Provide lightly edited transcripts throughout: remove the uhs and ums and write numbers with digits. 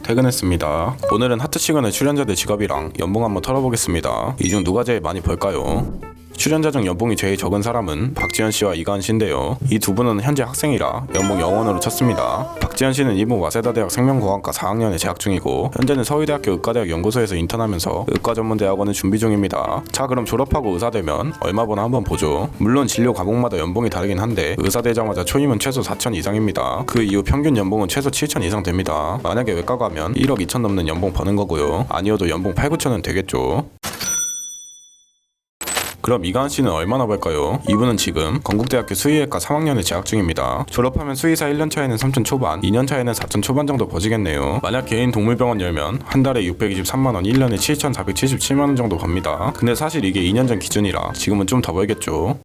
퇴근했습니다. 오늘은 하트시간의 출연자들 직업이랑 연봉 한번 털어보겠습니다. 이 중 누가 제일 많이 벌까요? 출연자 중 연봉이 제일 적은 사람은 박지현씨와 이가은씨인데요. 이 두 분은 현재 학생이라 연봉 0원으로 쳤습니다. 박지현씨는 이번 와세다대학 생명공학과 4학년에 재학 중이고 현재는 서울대학교 의과대학 연구소에서 인턴하면서 의과전문대학원을 준비 중입니다. 자, 그럼 졸업하고 의사되면 얼마 버나 한번 보죠. 물론 진료 과목마다 연봉이 다르긴 한데 의사되자마자 초임은 최소 4천 이상입니다. 그 이후 평균 연봉은 최소 7천 이상 됩니다. 만약에 외과 가면 1억 2천 넘는 연봉 버는 거고요. 아니어도 연봉 8, 9천은 되겠죠. 그럼 이가은씨는 얼마나 벌까요? 이분은 지금 건국대학교 수의외과 3학년에 재학 중입니다. 졸업하면 수의사 1년차에는 3천 초반, 2년차에는 4천 초반 정도 버지겠네요. 만약 개인 동물병원 열면 한 달에 623만원, 1년에 7,477만원 정도 법니다. 근데 사실 이게 2년 전 기준이라 지금은 좀 더 벌겠죠.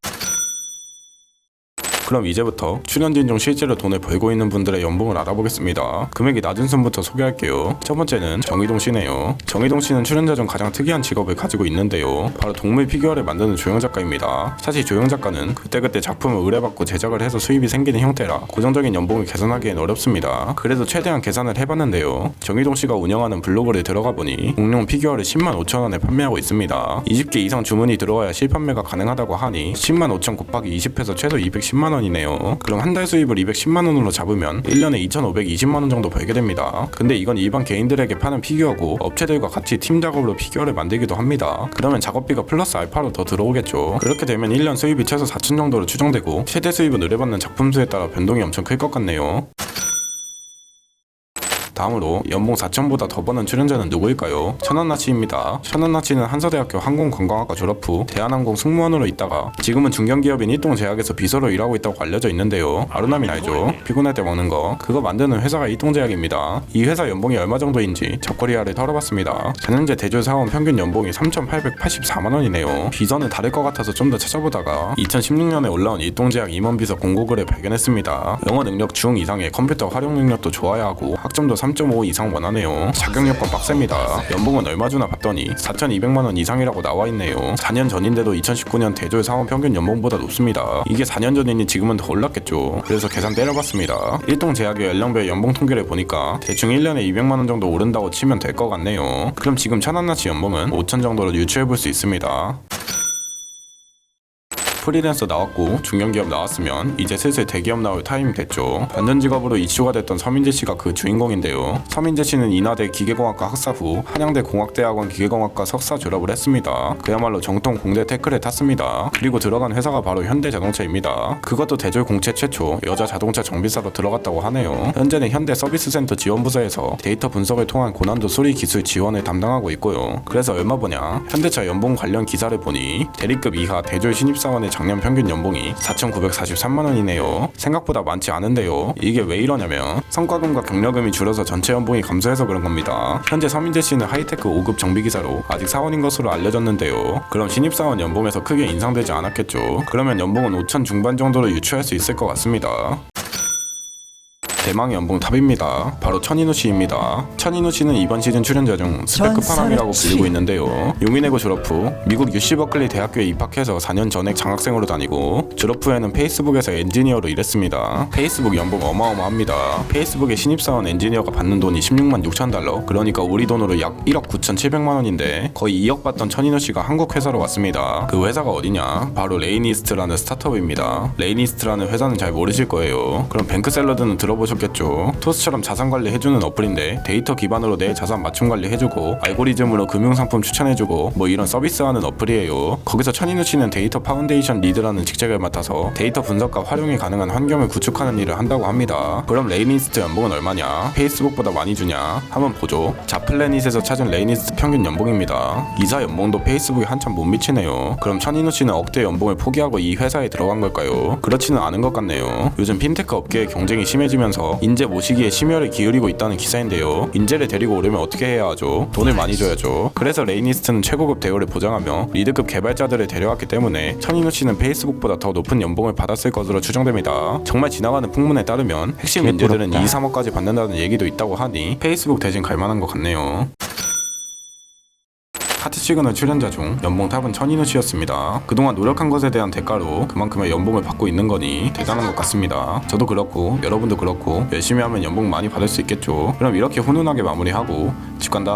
그럼 이제부터 출연진 중 실제로 돈을 벌고 있는 분들의 연봉을 알아보겠습니다. 금액이 낮은 순부터 소개할게요. 첫 번째는 정희동 씨네요. 정희동 씨는 출연자 중 가장 특이한 직업을 가지고 있는데요. 바로 동물 피규어를 만드는 조형작가입니다. 사실 조형작가는 그때그때 작품을 의뢰받고 제작을 해서 수입이 생기는 형태라 고정적인 연봉을 계산하기엔 어렵습니다. 그래도 최대한 계산을 해봤는데요. 정희동 씨가 운영하는 블로그를 들어가 보니 공룡 피규어를 10만 5천 원에 판매하고 있습니다. 20개 이상 주문이 들어와야 실판매가 가능하다고 하니 10만 5천 곱하기 20해서 최소 210만 원이네요. 그럼 한 달 수입을 210만 원으로 잡으면 1년에 2,520만 원 정도 벌게 됩니다. 근데 이건 일반 개인들에게 파는 피규어고 업체들과 같이 팀 작업으로 피규어를 만들기도 합니다. 그러면 작업비가 플러스 알파로 더 들어오겠죠. 그렇게 되면 1년 수입이 최소 4천 정도로 추정되고 최대 수입은 의뢰받는 작품 수에 따라 변동이 엄청 클 것 같네요. 다음으로 연봉 4천보다 더 버는 출연자는 누구일까요? 천안나치입니다. 천안나치는 한서대학교 항공관광학과 졸업 후 대한항공 승무원으로 있다가 지금은 중견기업인 일동제약에서 비서로 일하고 있다고 알려져 있는데요. 아루나민 알죠? 피곤할 때 먹는 거. 그거 만드는 회사가 일동제약입니다. 이 회사 연봉이 얼마 정도인지 잡거리아를 털어봤습니다. 4년제 대졸 사원 평균 연봉이 3,884만 원이네요. 비서는 다를 것 같아서 좀 더 찾아보다가 2016년에 올라온 일동제약 임원비서 공고글을 발견했습니다. 영어 능력 중 이상의 컴퓨터 활용 능력도 좋아야 하고 학점도 3.5 이상 원하네요. 자격 요건 빡셉니다. 연봉은 얼마 주나 봤더니 4,200만원 이상이라고 나와있네요. 4년 전인데도 2019년 대졸 사원 평균 연봉보다 높습니다. 이게 4년 전이니 지금은 더 올랐겠죠. 그래서 계산 때려봤습니다. 일동제약의 연령별 연봉 통계를 보니까 대충 1년에 200만원 정도 오른다고 치면 될 것 같네요. 그럼 지금 천안나치 연봉은 5천 정도로 유추해볼 수 있습니다. 프리랜서 나왔고 중견기업 나왔으면 이제 슬슬 대기업 나올 타이밍 됐죠. 완전 직업으로 이슈가 됐던 서민재 씨가 그 주인공인데요. 서민재 씨는 인하대 기계공학과 학사 후 한양대 공학대학원 기계공학과 석사 졸업을 했습니다. 그야말로 정통 공대 태클에 탔습니다. 그리고 들어간 회사가 바로 현대자동차입니다. 그것도 대졸 공채 최초 여자 자동차 정비사로 들어갔다고 하네요. 현재는 현대 서비스센터 지원부서에서 데이터 분석을 통한 고난도 수리 기술 지원을 담당하고 있고요. 그래서 얼마 버냐? 현대차 연봉 관련 기사를 보니 대리급 이하 대졸 신입사원의 작년 평균 연봉이 4,943만 원이네요. 생각보다 많지 않은데요. 이게 왜 이러냐면 성과금과 경력금이 줄어서 전체 연봉이 감소해서 그런 겁니다. 현재 서민재 씨는 하이테크 5급 정비기사로 아직 사원인 것으로 알려졌는데요. 그럼 신입사원 연봉에서 크게 인상되지 않았겠죠. 그러면 연봉은 5천 중반 정도로 유추할 수 있을 것 같습니다. 대망의 연봉 탑입니다. 바로 천인우 씨입니다. 천인우 씨는 이번 시즌 출연자 중 스펙 끝판왕이라고 불리고 있는데요. 용인외고 졸업 후 미국 UC 버클리 대학교에 입학해서 4년 전액 장학생으로 다니고 졸업 후에는 페이스북에서 엔지니어로 일했습니다. 페이스북 연봉 어마어마합니다. 페이스북의 신입사원 엔지니어가 받는 돈이 16만 6천 달러, 그러니까 우리 돈으로 약 1억 9,700만 원인데 거의 2억 받던 천인우 씨가 한국 회사로 왔습니다. 그 회사가 어디냐? 바로 레이니스트라는 스타트업입니다. 레이니스트라는 회사는 잘 모르실 거예요. 그럼 뱅크샐러드는 들어보셨겠죠? 토스처럼 자산 관리 해주는 어플인데 데이터 기반으로 내 자산 맞춤 관리 해주고 알고리즘으로 금융상품 추천해주고 뭐 이런 서비스하는 어플이에요. 거기서 천인우 씨는 데이터 파운데이션 리드라는 직책을 맡아서 데이터 분석과 활용이 가능한 환경을 구축하는 일을 한다고 합니다. 그럼 레이니스트 연봉은 얼마냐? 페이스북보다 많이 주냐? 한번 보죠. 자플래닛에서 찾은 레이니스트 평균 연봉입니다. 이사 연봉도 페이스북에 한참 못 미치네요. 그럼 천인우 씨는 억대 연봉을 포기하고 이 회사에 들어간 걸까요? 그렇지는 않은 것 같네요. 요즘 핀테크 업계의 경쟁이 심해지면서 인재 모시기에 심혈을 기울이고 있다는 기사인데요. 인재를 데리고 오려면 어떻게 해야 하죠? 돈을 많이 줘야죠. 그래서 레이니스트는 최고급 대우를 보장하며 리드급 개발자들을 데려왔기 때문에 천인우 씨는 페이스북보다 더 높은 연봉을 받았을 것으로 추정됩니다. 정말 지나가는 풍문에 따르면 핵심 인재들은 2, 3억까지 받는다는 얘기도 있다고 하니 페이스북 대신 갈만한 것 같네요. 하트 시그널 출연자 중 연봉 탑은 천인우 씨였습니다. 그동안 노력한 것에 대한 대가로 그만큼의 연봉을 받고 있는 거니 대단한 것 같습니다. 저도 그렇고 여러분도 그렇고 열심히 하면 연봉 많이 받을 수 있겠죠. 그럼 이렇게 훈훈하게 마무리하고 집 간다.